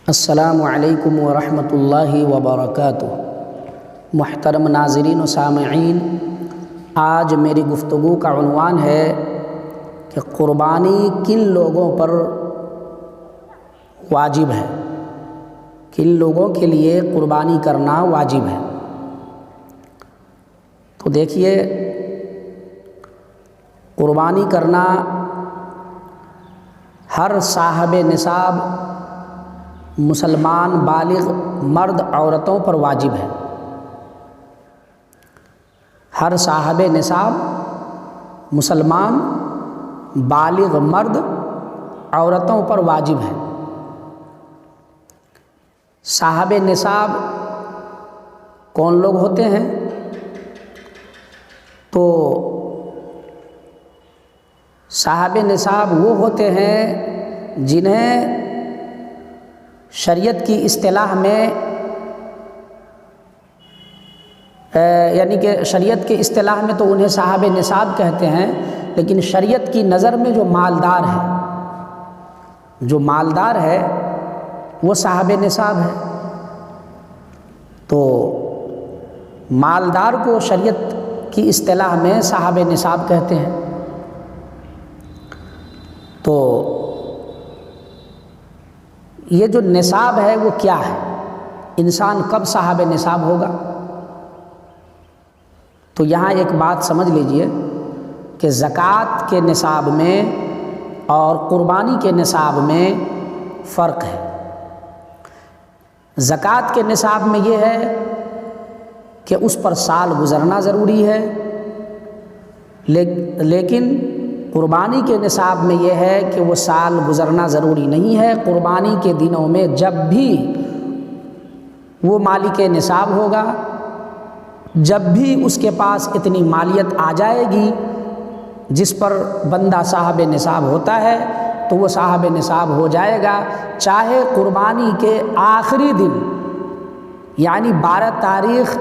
السلام علیکم ورحمۃ اللہ وبرکاتہ۔ محترم ناظرین و سامعین، آج میری گفتگو کا عنوان ہے کہ قربانی کن لوگوں پر واجب ہے، کن لوگوں کے لیے قربانی کرنا واجب ہے۔ تو دیکھیے، قربانی کرنا ہر صاحب نصاب مسلمان بالغ مرد عورتوں پر واجب ہے۔ ہر صاحب نصاب مسلمان بالغ مرد عورتوں پر واجب ہے۔ صاحب نصاب کون لوگ ہوتے ہیں؟ تو صاحب نصاب وہ ہوتے ہیں جنہیں شریعت کی اصطلاح میں یعنی کہ شریعت کی اصطلاح میں تو انہیں صاحب نصاب کہتے ہیں، لیکن شریعت کی نظر میں جو مالدار ہے وہ صاحب نصاب ہے۔ تو مالدار کو شریعت کی اصطلاح میں صاحب نصاب کہتے ہیں۔ تو یہ جو نصاب ہے وہ کیا ہے؟ انسان کب صاحب نصاب ہوگا؟ تو یہاں ایک بات سمجھ لیجئے کہ زکوٰۃ کے نصاب میں اور قربانی کے نصاب میں فرق ہے۔ زکوٰۃ کے نصاب میں یہ ہے کہ اس پر سال گزرنا ضروری ہے، لیکن قربانی کے نصاب میں یہ ہے کہ وہ سال گزرنا ضروری نہیں ہے۔ قربانی کے دنوں میں جب بھی وہ مالک نصاب ہوگا، جب بھی اس کے پاس اتنی مالیت آ جائے گی جس پر بندہ صاحب نصاب ہوتا ہے، تو وہ صاحب نصاب ہو جائے گا، چاہے قربانی کے آخری دن یعنی 12 تاریخ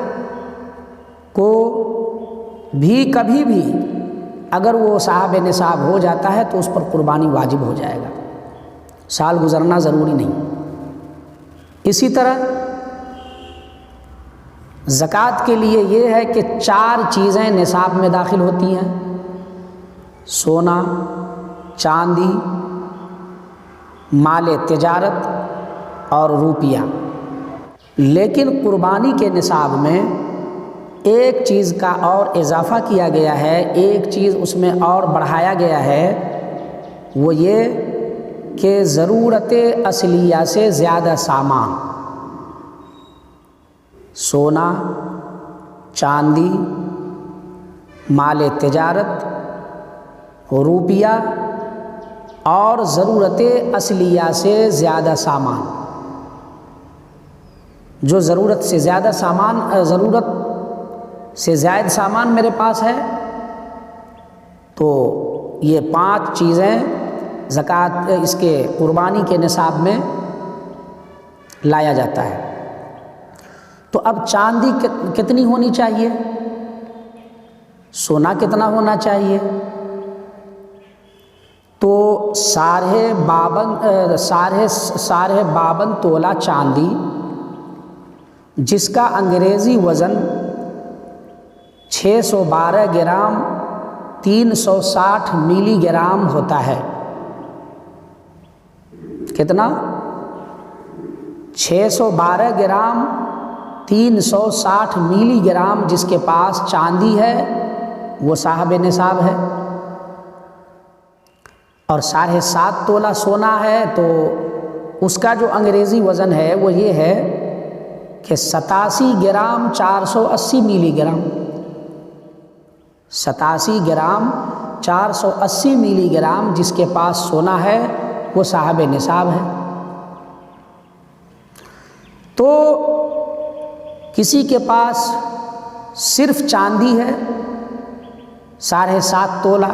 کو بھی کبھی بھی اگر وہ صاحب نصاب ہو جاتا ہے تو اس پر قربانی واجب ہو جائے گا، سال گزرنا ضروری نہیں۔ اسی طرح زکوٰۃ کے لیے یہ ہے کہ 4 چیزیں نصاب میں داخل ہوتی ہیں: سونا، چاندی، مال تجارت اور روپیہ۔ لیکن قربانی کے نصاب میں ایک چیز کا اور اضافہ کیا گیا ہے، ایک چیز اس میں اور بڑھایا گیا ہے، وہ یہ کہ ضرورت اصلیہ سے زیادہ سامان، سونا، چاندی، مال تجارت، روپیہ اور ضرورت اصلیہ سے زیادہ سامان۔ جو ضرورت سے زیادہ سامان، ضرورت سے زائد سامان میرے پاس ہے، تو یہ 5 چیزیں زکوٰۃ اس کے قربانی کے نصاب میں لایا جاتا ہے۔ تو اب چاندی کتنی ہونی چاہیے؟ سونا کتنا ہونا چاہیے؟ تو 52 تولہ چاندی، جس کا انگریزی وزن 612 گرام 360 ملی گرام ہوتا ہے۔ کتنا؟ 612 گرام 360 ملی گرام جس کے پاس چاندی ہے وہ صاحب نصاب ہے۔ اور 7.5 تولہ سونا ہے تو اس کا جو انگریزی وزن ہے وہ یہ ہے کہ 87 گرام 480 ملی گرام، 87 گرام 480 ملی گرام جس کے پاس سونا ہے وہ صاحب نصاب ہے۔ تو کسی کے پاس صرف چاندی ہے 7.5 تولہ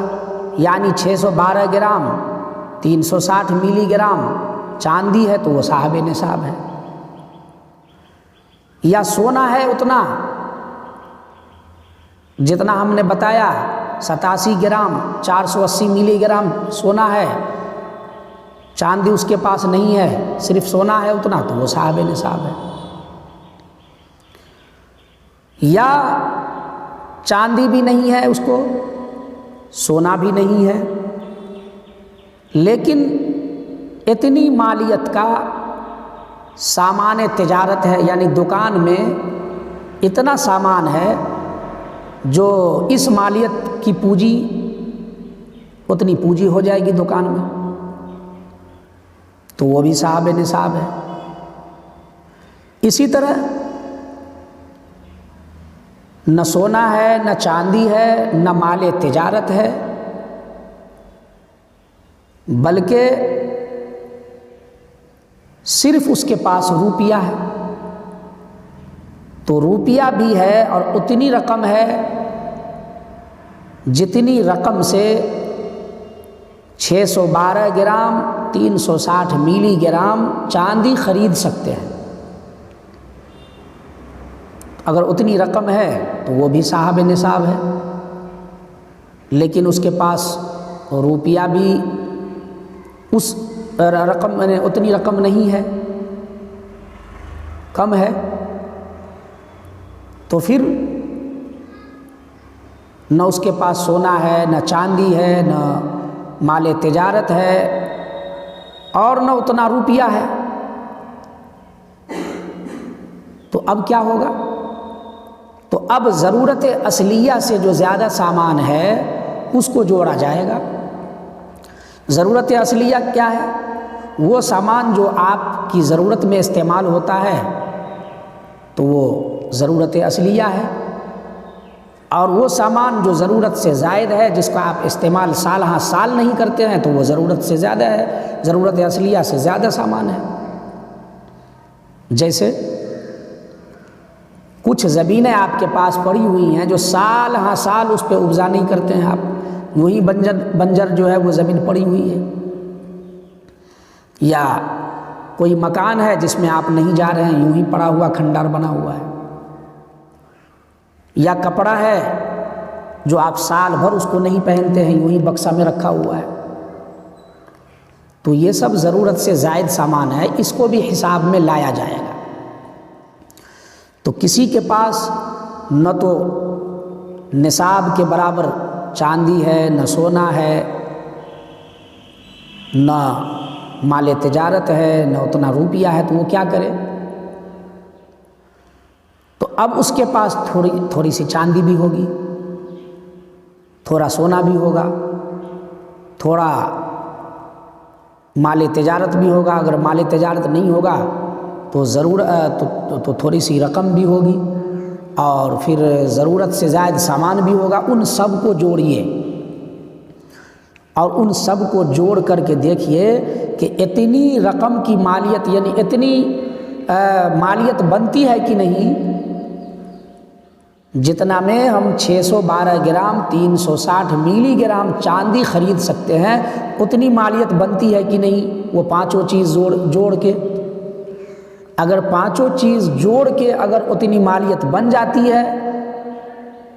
یعنی 612 گرام 360 ملی گرام چاندی ہے تو وہ صاحب نصاب ہے۔ یا سونا ہے اتنا جتنا ہم نے بتایا، 87 گرام 480 ملی گرام سونا ہے، چاندی اس کے پاس نہیں ہے، صرف سونا ہے اتنا، تو وہ صاحب نصاب ہے۔ یا چاندی بھی نہیں ہے اس کو، سونا بھی نہیں ہے، لیکن اتنی مالیت کا سامان تجارت ہے، یعنی دکان میں اتنا سامان ہے جو اس مالیت کی پونجی اتنی پونجی ہو جائے گی دکان میں، تو وہ بھی صاحب نصاب ہے۔ اسی طرح نہ سونا ہے، نہ چاندی ہے، نہ مال تجارت ہے، بلکہ صرف اس کے پاس روپیہ ہے، تو روپیہ بھی ہے اور اتنی رقم ہے جتنی رقم سے 612 گرام 360 ملی گرام چاندی خرید سکتے ہیں۔ اگر اتنی رقم ہے تو وہ بھی صاحب نصاب ہے، لیکن اس کے پاس روپیہ بھی اس رقم اتنی رقم نہیں ہے، کم ہے، تو پھر نہ اس کے پاس سونا ہے، نہ چاندی ہے، نہ مال تجارت ہے، اور نہ اتنا روپیہ ہے، تو اب کیا ہوگا؟ تو اب ضرورت اصلیہ سے جو زیادہ سامان ہے اس کو جوڑا جائے گا۔ ضرورت اصلیہ کیا ہے؟ وہ سامان جو آپ کی ضرورت میں استعمال ہوتا ہے تو وہ ضرورت اصلیہ ہے، اور وہ سامان جو ضرورت سے زائد ہے، جس کا آپ استعمال سال ہاں سال نہیں کرتے ہیں، تو وہ ضرورت سے زیادہ ہے، ضرورت اصلیہ سے زیادہ سامان ہے۔ جیسے کچھ زمینیں آپ کے پاس پڑی ہوئی ہیں جو سال ہاں سال اس پہ اپجا نہیں کرتے ہیں آپ، یوں ہی بنجر جو ہے وہ زمین پڑی ہوئی ہے، یا کوئی مکان ہے جس میں آپ نہیں جا رہے ہیں، یوں ہی پڑا ہوا کھنڈار بنا ہوا ہے، یا کپڑا ہے جو آپ سال بھر اس کو نہیں پہنتے ہیں، یوں ہی بکسا میں رکھا ہوا ہے، تو یہ سب ضرورت سے زائد سامان ہے، اس کو بھی حساب میں لایا جائے گا۔ تو کسی کے پاس نہ تو نصاب کے برابر چاندی ہے، نہ سونا ہے، نہ مال تجارت ہے، نہ اتنا روپیہ ہے، تو وہ کیا کرے؟ تو اب اس کے پاس تھوڑی سی چاندی بھی ہوگی، تھوڑا سونا بھی ہوگا، تھوڑا مال تجارت بھی ہوگا، اگر مال تجارت نہیں ہوگا تو تھوڑی سی رقم بھی ہوگی، اور پھر ضرورت سے زائد سامان بھی ہوگا۔ ان سب کو جوڑیے اور ان سب کو جوڑ کر کے دیکھیے کہ اتنی رقم کی مالیت، یعنی اتنی مالیت بنتی ہے کہ نہیں، جتنا میں ہم 612 گرام 360 ملی گرام چاندی خرید سکتے ہیں، اتنی مالیت بنتی ہے کہ نہیں، وہ پانچوں چیز جوڑ کے، اگر پانچوں چیز جوڑ کے اگر اتنی مالیت بن جاتی ہے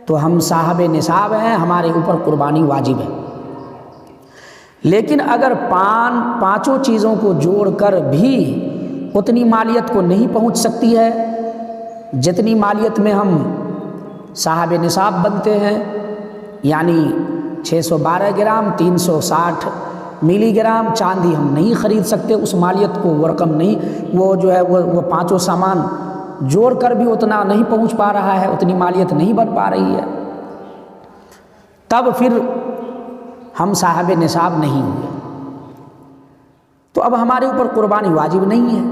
تو ہم صاحب نصاب ہیں، ہمارے اوپر قربانی واجب ہے۔ لیکن اگر پانچوں چیزوں کو جوڑ کر بھی اتنی مالیت کو نہیں پہنچ سکتی ہے جتنی مالیت میں ہم صاحب نصاب بنتے ہیں، یعنی 612 گرام 360 ملی گرام چاندی ہم نہیں خرید سکتے، اس مالیت کو، وہ رقم نہیں، وہ جو ہے وہ پانچوں سامان جوڑ کر بھی اتنا نہیں پہنچ پا رہا ہے، اتنی مالیت نہیں بن پا رہی ہے، تب پھر ہم صاحب نصاب نہیں ہوئے، تو اب ہمارے اوپر قربانی واجب نہیں ہے۔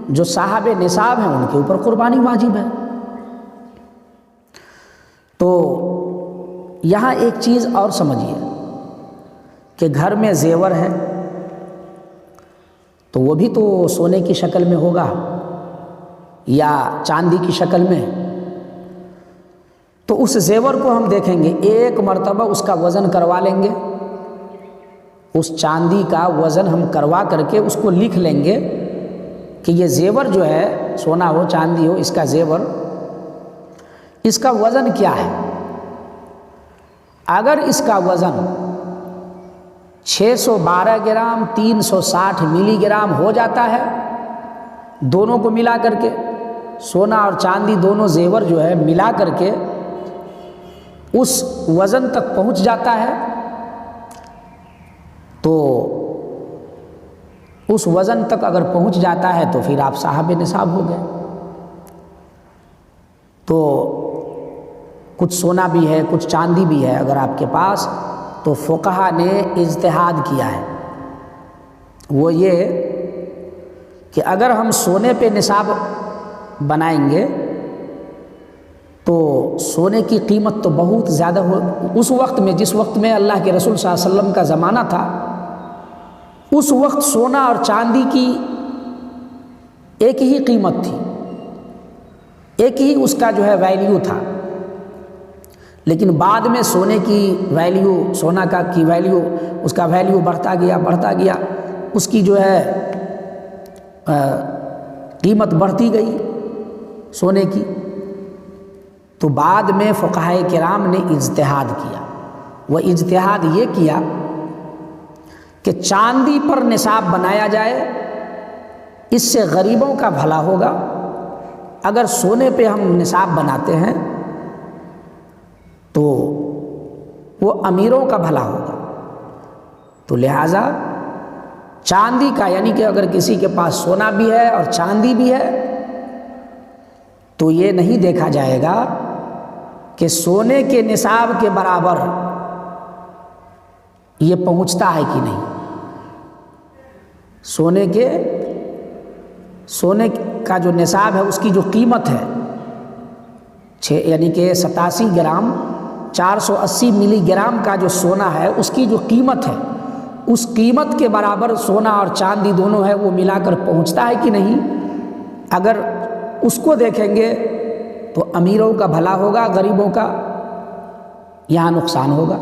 جو صاحب نصاب ہیں ان کے اوپر قربانی واجب ہے۔ تو یہاں ایک چیز اور سمجھیے کہ گھر میں زیور ہے تو وہ بھی تو سونے کی شکل میں ہوگا یا چاندی کی شکل میں، تو اس زیور کو ہم دیکھیں گے، ایک مرتبہ اس کا وزن کروا لیں گے، اس چاندی کا وزن ہم کروا کر کے اس کو لکھ لیں گے کہ یہ زیور جو ہے، سونا ہو چاندی ہو، اس کا زیور، اس کا وزن کیا ہے۔ اگر اس کا وزن 612 گرام 360 ملی گرام ہو جاتا ہے، دونوں کو ملا کر کے، سونا اور چاندی دونوں زیور جو ہے ملا کر کے اس وزن تک پہنچ جاتا ہے، تو اس وزن تک اگر پہنچ جاتا ہے تو پھر آپ صاحب نصاب ہو گئے۔ تو کچھ سونا بھی ہے، کچھ چاندی بھی ہے اگر آپ کے پاس، تو فقہا نے اجتہاد کیا ہے، وہ یہ کہ اگر ہم سونے پہ نصاب بنائیں گے تو سونے کی قیمت تو بہت زیادہ ہو، اس وقت میں جس وقت میں اللہ کے رسول صلی اللہ علیہ وسلم کا زمانہ تھا، اس وقت سونا اور چاندی کی ایک ہی قیمت تھی، ایک ہی اس کا جو ہے ویلیو تھا، لیکن بعد میں سونے کی ویلیو، سونا کی ویلیو، اس کا ویلیو بڑھتا گیا، اس کی جو ہے قیمت بڑھتی گئی سونے کی۔ تو بعد میں فقہائے کرام نے اجتہاد کیا، وہ اجتہاد یہ کیا کہ چاندی پر نصاب بنایا جائے، اس سے غریبوں کا بھلا ہوگا، اگر سونے پہ ہم نصاب بناتے ہیں تو وہ امیروں کا بھلا ہوگا۔ تو لہٰذا چاندی کا، یعنی کہ اگر کسی کے پاس سونا بھی ہے اور چاندی بھی ہے تو یہ نہیں دیکھا جائے گا کہ سونے کے نصاب کے برابر یہ پہنچتا ہے کہ نہیں۔ سونے کا جو نصاب ہے اس کی جو قیمت ہے یعنی کہ 87 گرام 480 ملی گرام کا جو سونا ہے، اس کی جو قیمت ہے، اس قیمت کے برابر سونا اور چاندی دونوں ہے وہ ملا کر پہنچتا ہے کہ نہیں۔ اگر اس کو دیکھیں گے تو امیروں کا بھلا ہوگا، غریبوں کا یہاں نقصان ہوگا۔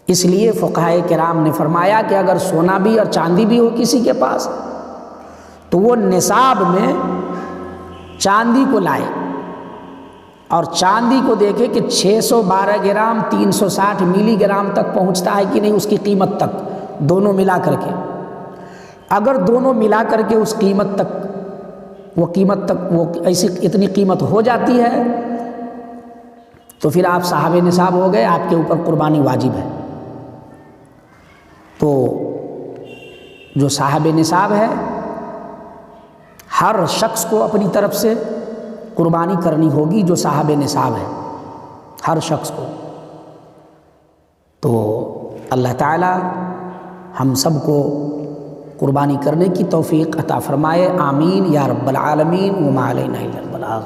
اس لیے فقہائے کرام نے فرمایا کہ اگر سونا بھی اور چاندی بھی ہو کسی کے پاس تو وہ نصاب میں چاندی کو لائے اور چاندی کو دیکھے کہ 612 گرام 360 ملی گرام تک پہنچتا ہے کہ نہیں، اس کی قیمت تک، دونوں ملا کر کے۔ اگر دونوں ملا کر کے اس قیمت تک وہ ایسی اتنی قیمت ہو جاتی ہے تو پھر آپ صاحب نصاب ہو گئے، آپ کے اوپر قربانی واجب ہے۔ تو جو صاحب نصاب ہے ہر شخص کو اپنی طرف سے قربانی کرنی ہوگی، جو صاحب نصاب ہے ہر شخص کو۔ تو اللہ تعالی ہم سب کو قربانی کرنے کی توفیق عطا فرمائے، آمین یا رب العالمین، وما علینا الا البلاغ۔